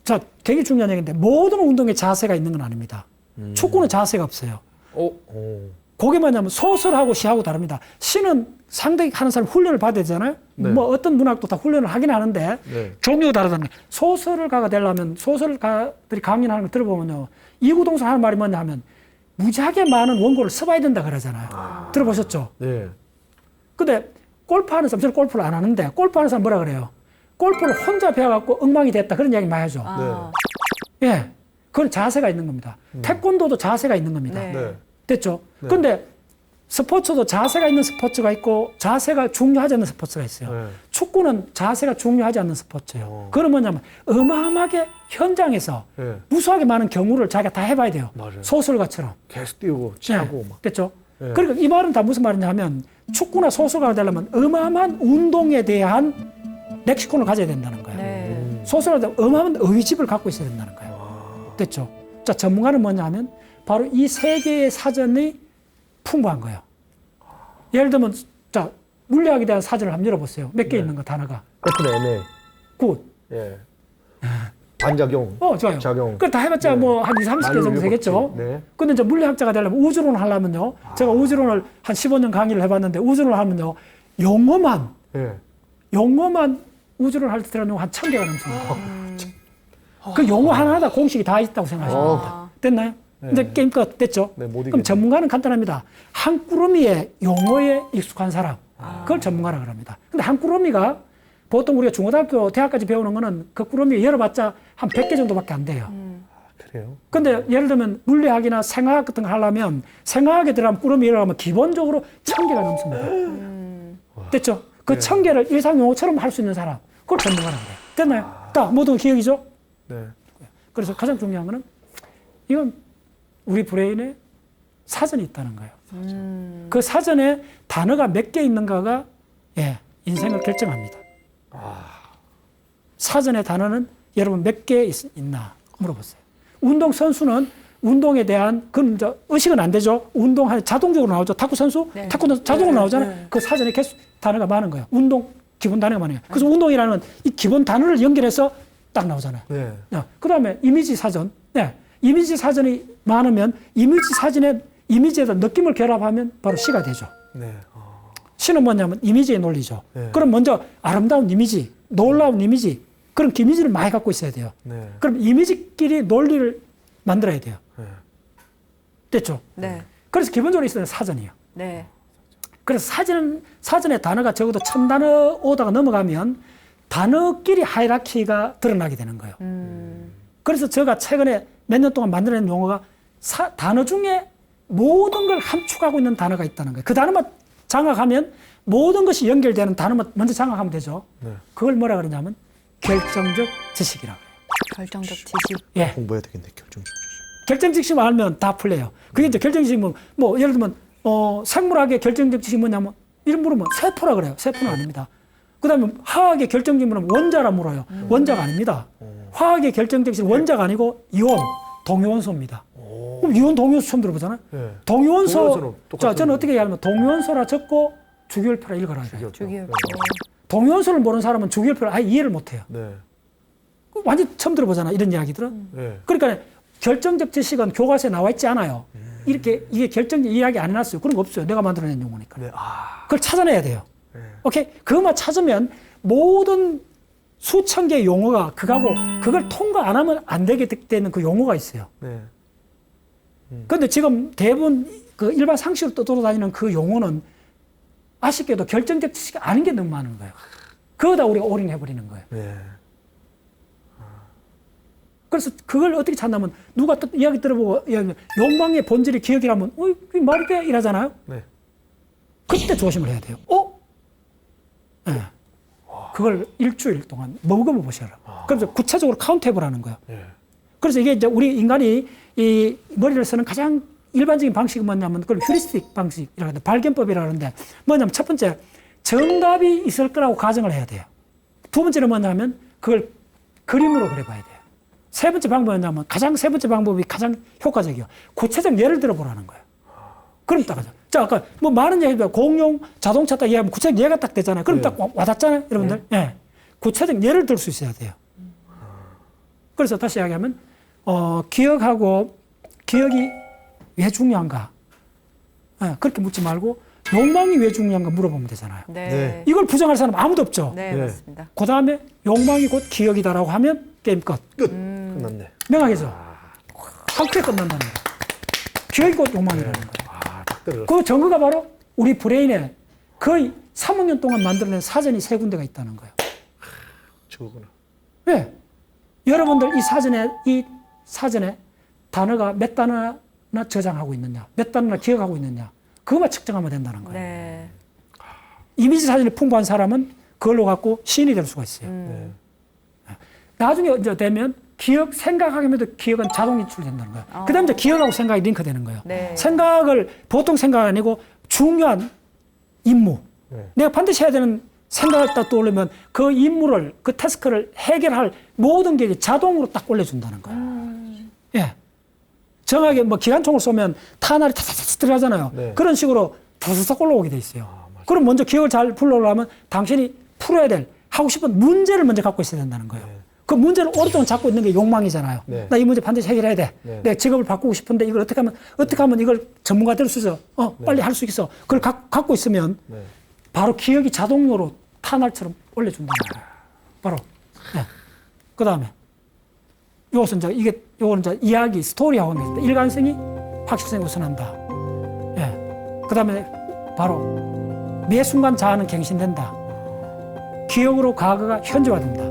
자, 굉장히 중요한 얘기인데 모든 운동에 자세가 있는 건 아닙니다. 축구는 자세가 없어요. 그게 뭐냐면 소설하고 시하고 다릅니다. 시는 상당히 하는 사람 훈련을 받아야 되잖아요. 네. 뭐 어떤 문학도 다 훈련을 하긴 하는데 네. 종류가 다르다는 거예요. 소설가가 되려면 소설가들이 강연하는 걸 들어보면요. 이구동성 하는 말이 뭐냐 하면 무지하게 많은 원고를 써봐야 된다 그러잖아요. 들어보셨죠? 네. 근데 골프하는 사람, 저는 골프를 안 하는데 골프하는 사람 뭐라 그래요? 골프를 혼자 배워갖고 엉망이 됐다 그런 이야기 많이 하죠. 아, 예, 그건 자세가 있는 겁니다. 태권도도 자세가 있는 겁니다. 네. 네. 됐죠? 근데 스포츠도 자세가 있는 스포츠가 있고 자세가 중요하지 않는 스포츠가 있어요. 네. 축구는 자세가 중요하지 않는 스포츠예요. 그건 뭐냐면 어마어마하게 현장에서 네. 무수하게 많은 경우를 자기가 다 해봐야 돼요. 맞아요. 소설가처럼. 계속 뛰고 차고 네. 막. 됐죠? 네. 그러니까 이 말은 다 무슨 말이냐 하면 축구나 소설가가 되려면 어마어마한 운동에 대한 렉시콘을 가져야 된다는 거예요. 네. 소설가도 어마어마한 의집을 갖고 있어야 된다는 거예요. 됐죠? 자, 전문가는 뭐냐 하면 바로 이 세 개의 사전이 풍부한 거예요. 예를 들면, 자, 물리학에 대한 사전을 한번 열어보세요. 몇 개 있는 거, 단어가. 오픈 애매. 굿. 예. 반작용. 좋아요. 작용. 그걸 다 해봤자 네. 뭐 한 20, 30개 정도 만물의 되겠죠. 법칙. 네. 근데 이제 물리학자가 되려면 우주론을 하려면요. 제가 우주론을 한 15년 강의를 해봤는데 우주론을 하면요. 용어만 예. 우주론을 할 때 들어가는 용어 한 1000개가 넘습니다. 그 용어 하나하나 공식이 다 있다고 생각하시면 됩니다. 됐나요? 이제 게임 끝 됐죠? 네, 못 그럼 이겠네. 전문가는 간단합니다. 한 꾸러미의 용어에 익숙한 사람. 그걸 전문가라 그럽니다. 근데 한 꾸러미가 보통 우리가 중고등학교, 대학까지 배우는 거는 그 꾸러미 열어봤자 한 100개 정도밖에 안 돼요. 그래요? 근데 예를 들면 물리학이나 생화학 같은 거 하려면 생화학에 들어가면 꾸러미 열어가면 기본적으로 1000개가 넘습니다. 됐죠? 그 1000개를 일상 용어처럼 할 수 있는 사람. 그걸 전문가라 그래요. 됐나요? 다 모두 기억이죠? 네. 그래서 가장 중요한 거는 이건 우리 브레인에 사전이 있다는 거예요. 그 사전에 단어가 몇 개 있는가가 예, 인생을 결정합니다. 사전의 단어는 여러분 몇 개 있나 물어보세요. 운동 선수는 운동에 대한 그건 이제 의식은 안 되죠. 운동할 자동적으로 나오죠. 탁구 선수, 네. 탁구는 자동으로 나오잖아요. 그 사전에 개수 단어가 많은 거예요. 운동 기본 단어가 많아요. 그래서 운동이라는 이 기본 단어를 연결해서 딱 나오잖아요. 네. 그 다음에 이미지 사전. 네. 이미지 사전이 많으면 이미지 사전에 이미지에다 느낌을 결합하면 바로 시가 되죠. 네. 시는 뭐냐면 이미지의 논리죠. 네. 그럼 먼저 아름다운 이미지, 놀라운 이미지, 그런 이미지를 많이 갖고 있어야 돼요. 네. 그럼 이미지끼리 논리를 만들어야 돼요. 네. 됐죠? 네. 그래서 기본적으로 있어야 사전이에요. 네. 그래서 사전에 단어가 적어도 1000단어 오다가 넘어가면 단어끼리 하이라키가 드러나게 되는 거예요. 그래서 제가 최근에 몇 년 동안 만들어낸 용어가 단어 중에 모든 걸 함축하고 있는 단어가 있다는 거예요. 그 단어만 장악하면 모든 것이 연결되는 단어만 먼저 장악하면 되죠. 네. 그걸 뭐라 그러냐면 결정적 지식이라고 해요. 결정적 지식. 예. 공부해야 되겠네, 결정. 결정적 지식만 알면 다 풀려요. 그게 이제 결정적 지식은 뭐 예를 들면 생물학의 결정적 지식이 뭐냐면 이런 물으면 세포라 그래요. 세포는 아닙니다. 그다음에 화학의 결정적 물으면 원자라 물어요. 원자가 아닙니다. 화학의 결정적 지식 원자가 아니고 이온, 동위원소입니다. 그럼 이온 동위원소 처음 들어보잖아요. 네. 동위원소. 동위원소는 자, 똑같은 저는 어떻게 얘기하면 동위원소라 적고 주기율표라 읽어라. 이래요. 주기율표. 동위원소를 모르는 사람은 주기율표를 아예 이해를 못해요. 네. 완전 처음 들어보잖아. 이런 이야기들은. 네. 그러니까 결정적 지식은 교과서에 나와 있지 않아요. 이게 결정적 이야기 안 해놨어요. 그런 거 없어요. 내가 만들어낸 용어니까. 네. 그걸 찾아내야 돼요. 네. 오케이? 그것만 찾으면 모든 수천 개의 용어가 그걸 통과 안 하면 안 되게 되는 그 용어가 있어요. 네. 그런데 지금 대부분 그 일반 상식으로 떠돌아다니는 그 용어는 아쉽게도 결정적 지식이 아닌 게 너무 많은 거예요. 그거다 우리가 올인해버리는 거예요. 네. 그래서 그걸 어떻게 찾냐면 누가 또 이야기 들어보고 욕망의 본질이 기억이라면 그게 말이 돼? 이러잖아요. 네. 그때 조심을 해야 돼요. 네. 그걸 일주일 동안 머금어 보셔라. 그래서 구체적으로 카운트해보라는 거예요. 네. 그래서 이게 이제 우리 인간이 이 머리를 쓰는 가장 일반적인 방식은 뭐냐면 그걸 휴리스틱 방식이라고 하는데 발견법이라고 하는데 뭐냐면 첫 번째 정답이 있을 거라고 가정을 해야 돼요. 두 번째는 뭐냐면 그걸 그림으로 그려봐야 돼요. 세 번째 방법은 뭐냐면 세 번째 방법이 가장 효과적이에요. 구체적 예를 들어보라는 거예요. 그럼 딱 하죠. 자, 아까 뭐 많은 얘기도 공용 자동차 딱 얘기하면 구체적 예가 딱 되잖아요. 그럼 딱 와닿잖아요, 여러분들. 예. 구체적 예를 들 수 있어야 돼요. 그래서 다시 이야기하면 기억이 왜 중요한가? 예, 그렇게 묻지 말고 욕망이 왜 중요한가 물어보면 되잖아요. 네. 이걸 부정할 사람 아무도 없죠. 네, 네. 맞습니다. 그 다음에 욕망이 곧 기억이다라고 하면 게임 끝. 끝났네. 명확해서 한 큐에 끝난다는 거예요. 기억이 곧 욕망이라는 거예요. 딱 들어. 그 증거가 바로 우리 브레인에 거의 3억 년 동안 만들어낸 사전이 3군데가 있다는 거예요. 저거구나. 왜? 여러분들 이 사전에 단어가 몇 단어나 저장하고 있느냐, 몇 단어나 기억하고 있느냐, 그것만 측정하면 된다는 거예요. 네. 이미지 사진이 풍부한 사람은 그걸로 갖고 시인이 될 수가 있어요. 나중에 이제 되면 생각하기에도 기억은 자동 인출된다는 거예요. 그 다음에 이제 기억하고 생각이 링크되는 거예요. 네. 생각을 보통 생각 아니고 중요한 임무. 내가 반드시 해야 되는 생각을 딱 떠올리면 그 임무를, 그 태스크를 해결할 모든 게 자동으로 딱 올려준다는 거예요. 예. 정확하게 뭐 기관총을 쏘면 탄알이 타타타 들어가잖아요. 네. 그런 식으로 부스럭 올라오게 돼 있어요. 그럼 먼저 기억을 잘 풀려면 당신이 풀어야 될, 하고 싶은 문제를 먼저 갖고 있어야 된다는 거예요. 그 문제를 오랫동안 잡고 있는 게 욕망이잖아요. 네. 나 이 문제 반드시 해결해야 돼. 네. 내가 직업을 바꾸고 싶은데 이걸 어떻게 하면 이걸 전문가 될 수 있어. 빨리 할 수 있어. 그걸 갖고 있으면 네. 바로 기억이 자동으로 탄알처럼 올려준다는 거예요. 바로. 네. 그 다음에 요거는 이제 이야기, 스토리하고 관계있다. 일관성이 확실성이 우선한다. 예. 그 다음에 바로 매 순간 자아는 갱신된다. 기억으로 과거가 현재화된다.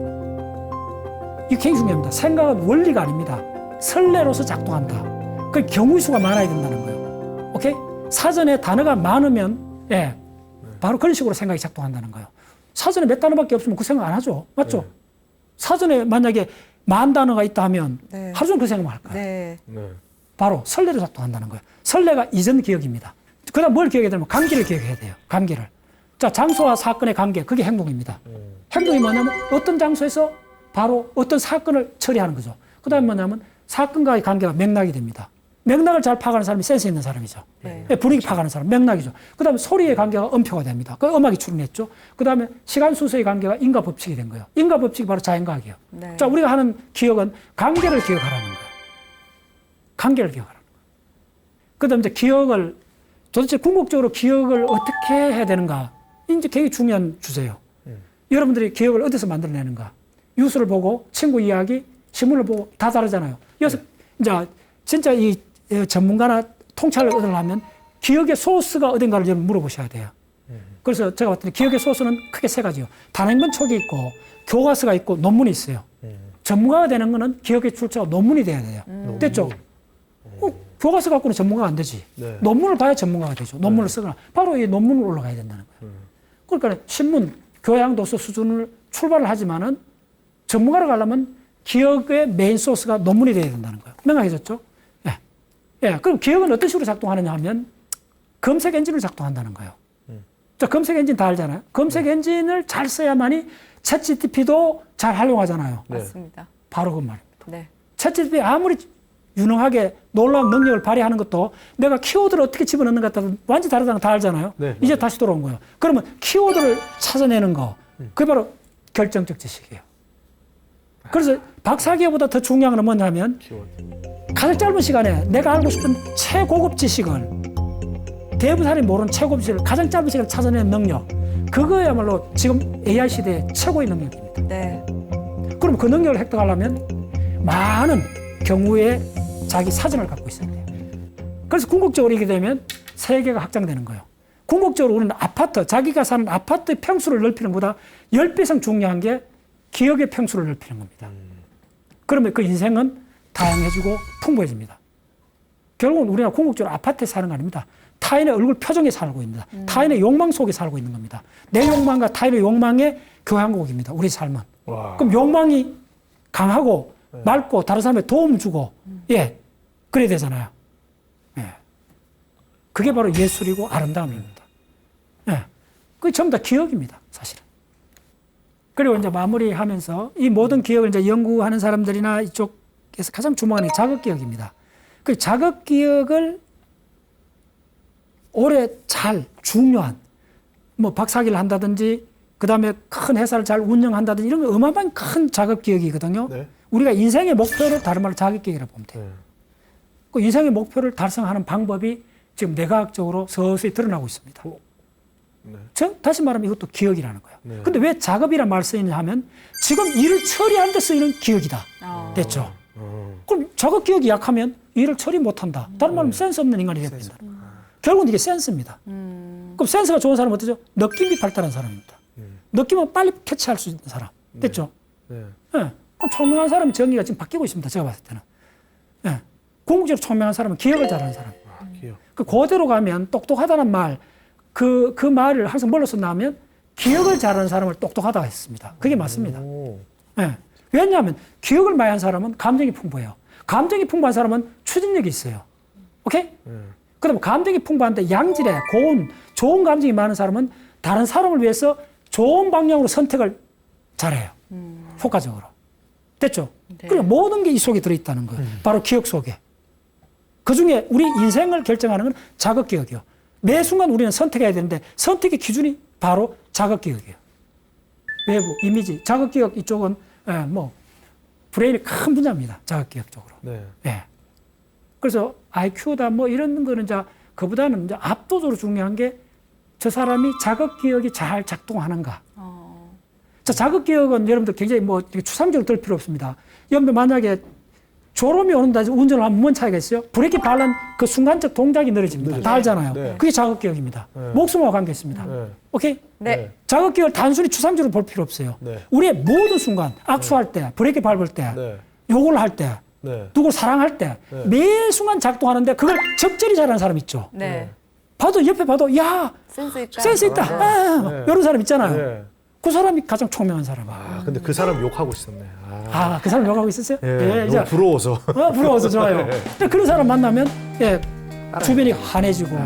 이게 굉장히 중요합니다. 생각은 원리가 아닙니다. 선례로서 작동한다. 그 경우의 수가 많아야 된다는 거예요. 오케이? 사전에 단어가 많으면, 예. 바로 그런 식으로 생각이 작동한다는 거예요. 사전에 몇 단어밖에 없으면 그 생각 안 하죠. 맞죠? 사전에 만약에 10,000단어가 있다 하면 네. 하루 종일 그 생각만 할 거예요. 네. 네. 바로 선례로 작동한다는 거예요. 선례가 이전 기억입니다. 그 다음 뭘 기억해야 되냐면 관계를 기억해야 돼요. 관계를. 자, 장소와 사건의 관계, 그게 행동입니다. 행동이 뭐냐면 어떤 장소에서 바로 어떤 사건을 처리하는 거죠. 그 다음에 뭐냐면 사건과의 관계가 맥락이 됩니다. 맥락을 잘 파악하는 사람이 센스 있는 사람이죠. 네. 분위기 파악하는 사람, 맥락이죠. 그 다음에 소리의 관계가 음표가 됩니다. 그 음악이 출현했죠. 그 다음에 시간 순서의 관계가 인과 법칙이 된 거예요. 인과 법칙이 바로 자연과학이에요. 네. 자, 우리가 하는 기억은 관계를 기억하라는 거예요. 관계를 기억하라는 거예요. 그 다음에 이제 기억을, 도대체 궁극적으로 기억을 어떻게 해야 되는가? 이제 굉장히 중요한 주제예요. 여러분들이 기억을 어디서 만들어내는가? 뉴스를 보고, 친구 이야기, 신문을 보고 다 다르잖아요. 여기서 이제 진짜 이 전문가나 통찰을 얻으려면 기억의 소스가 어딘가를 좀 물어보셔야 돼요. 그래서 제가 봤더니 기억의 소스는 크게 3가지요. 단행본 촉이 있고, 교과서가 있고, 논문이 있어요. 전문가가 되는 거는 기억의 출처가 논문이 돼야 돼요. 됐죠? 교과서 갖고는 전문가가 안 되지. 네. 논문을 봐야 전문가가 되죠. 논문을 쓰거나. 바로 이 논문을 올라가야 된다는 거예요. 그러니까 신문, 교양, 도서 수준을 출발을 하지만은 전문가로 가려면 기억의 메인 소스가 논문이 돼야 된다는 거예요. 명확해졌죠? 예. 예. 그럼 기억은 어떤 식으로 작동하느냐 하면 검색 엔진으로 작동한다는 거예요. 자, 검색 엔진 다 알잖아요. 검색 엔진을 잘 써야만이 챗GPT도 잘 활용하잖아요. 네. 맞습니다. 바로 그 말입니다. 네. 챗GPT 아무리 유능하게 놀라운 능력을 발휘하는 것도 내가 키워드를 어떻게 집어넣는가 완전히 다르다는 거 다 알잖아요. 네, 이제 맞아요. 다시 돌아온 거예요. 그러면 키워드를 찾아내는 거, 그게 바로 결정적 지식이에요. 그래서 박사학위보다 더 중요한 건 뭐냐면 가장 짧은 시간에 내가 알고 싶은 최고급 지식을 대부분 사람이 모르는 최고급 지식을 가장 짧은 시간에 찾아내는 능력, 그거야말로 지금 AI 시대의 최고의 능력입니다. 네. 그럼 그 능력을 획득하려면 많은 경우에 자기 사전을 갖고 있어야 돼요. 그래서 궁극적으로 이렇게 되면 세계가 확장되는 거예요. 궁극적으로 우리는 아파트, 자기가 사는 아파트의 평수를 넓히는 것보다 10배 이상 중요한 게 기억의 평수를 넓히는 겁니다. 그러면 그 인생은 다양해지고 풍부해집니다. 결국은 우리가 궁극적으로 아파트에 사는 거 아닙니다. 타인의 얼굴 표정에 살고 있습니다. 타인의 욕망 속에 살고 있는 겁니다. 내 욕망과 타인의 욕망의 교향곡입니다. 우리 삶은. 와. 그럼 욕망이 강하고 맑고 다른 사람에 도움 주고 예 그래야 되잖아요. 예. 그게 바로 예술이고 아름다움입니다. 예. 그게 전부 다 기억입니다, 사실은. 그리고 이제 마무리하면서 이 모든 기억을 이제 연구하는 사람들이나 이쪽에서 가장 주목하는 게 자극 기억입니다. 그 자극 기억을 오래 잘 중요한 뭐 박사학위를 한다든지 그다음에 큰 회사를 잘 운영한다든지 이런 거 어마어마한 큰 자극 기억이거든요. 네. 우리가 인생의 목표를 다른 말로 자극 기억이라고 보면 돼요. 네. 그 인생의 목표를 달성하는 방법이 지금 내과학적으로 서서히 드러나고 있습니다. 다시 말하면 이것도 기억이라는 거예요. 네. 근데 왜 작업이란 말 쓰이냐 하면 지금 일을 처리하는 데 쓰이는 기억이다. 됐죠? 그럼 작업 기억이 약하면 일을 처리 못한다. 다른 말하면 센스 없는 인간이 되어버린다. 결국은 이게 센스입니다. 그럼 센스가 좋은 사람은 어떠죠? 느낌이 발달한 사람입니다. 느낌은 빨리 캐치할 수 있는 사람. 됐죠? 네. 예. 그럼聪명한 사람의 정의가 지금 바뀌고 있습니다. 제가 봤을 때는. 예. 궁극적으로聪명한 사람은 기억을 잘하는 사람. 기억. 그 그대로 가면 똑똑하다는 말, 그 말을 항상 뭘로 썼나 하면 기억을 잘하는 사람을 똑똑하다고 했습니다. 그게 맞습니다. 오. 예. 왜냐하면 기억을 많이 한 사람은 감정이 풍부해요. 감정이 풍부한 사람은 추진력이 있어요. 오케이? 그다음에 감정이 풍부한데 양질의 고운, 좋은 감정이 많은 사람은 다른 사람을 위해서 좋은 방향으로 선택을 잘해요. 효과적으로. 됐죠? 네. 그러니까 모든 게 이 속에 들어있다는 거예요. 바로 기억 속에. 그중에 우리 인생을 결정하는 건 자극 기억이요. 매 순간 우리는 선택해야 되는데 선택의 기준이 바로 자극 기억이에요. 외부, 이미지, 자극 기억 이쪽은 뭐 브레인의 큰 분야입니다. 자극 기억 쪽으로. 네. 예. 그래서 IQ다 뭐 이런 거는 이제 그보다는 이제 압도적으로 중요한 게 저 사람이 자극 기억이 잘 작동하는가. 자, 자극 기억은 여러분들 굉장히 뭐 추상적으로 들 필요 없습니다. 여러분들 만약에 졸음이 오는다 해서 운전을 하면 뭔 차이가 있어요? 브레이크 밟는 그 순간적 동작이 느려집니다. 다 알잖아요. 네. 그게 자극 기억입니다. 목숨과 관계 있습니다. 네. 오케이? 네. 자극 기억을 단순히 추상적으로 볼 필요 없어요. 네. 우리의 모든 순간, 악수할 때, 브레이크 밟을 때, 네. 욕을 할 때, 네. 누구를 사랑할 때, 매 순간 작동하는데 그걸 적절히 잘하는 사람 있죠. 네. 봐도 옆에 봐도 야 센스 있다. 센스 있다. 네. 이런 사람 있잖아요. 네. 그 사람이 가장 총명한 사람이에요. 아, 근데 그 사람 욕하고 있었네. 아, 그 사람 욕하고 있었어요? 예, 이제 너무 부러워서. 부러워서 좋아요. 근데 그런 사람 만나면 주변이 환해지고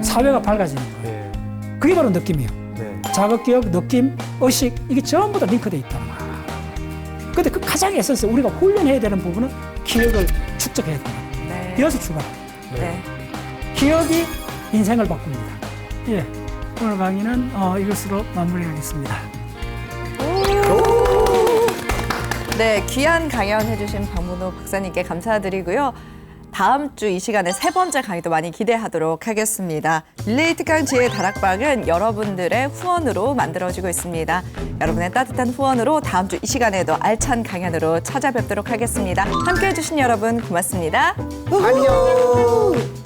사회가 밝아지는 거예요. 네. 그게 바로 느낌이에요. 네. 자극, 기억, 느낌, 의식 이게 전부 다 링크되어 있다는 거예요. 근데 그 가장 에센스 우리가 훈련해야 되는 부분은 기억을 축적해야 돼요. 네. 여기서 출발. 네. 기억이 인생을 바꿉니다. 예. 오늘 강의는 이것으로 마무리하겠습니다. 네, 귀한 강연 해주신 박문호 박사님께 감사드리고요. 다음 주 이 시간에 세 번째 강의도 많이 기대하도록 하겠습니다. 릴레이 특강 지혜 다락방은 여러분들의 후원으로 만들어지고 있습니다. 여러분의 따뜻한 후원으로 다음 주 이 시간에도 알찬 강연으로 찾아뵙도록 하겠습니다. 함께해 주신 여러분 고맙습니다. 안녕.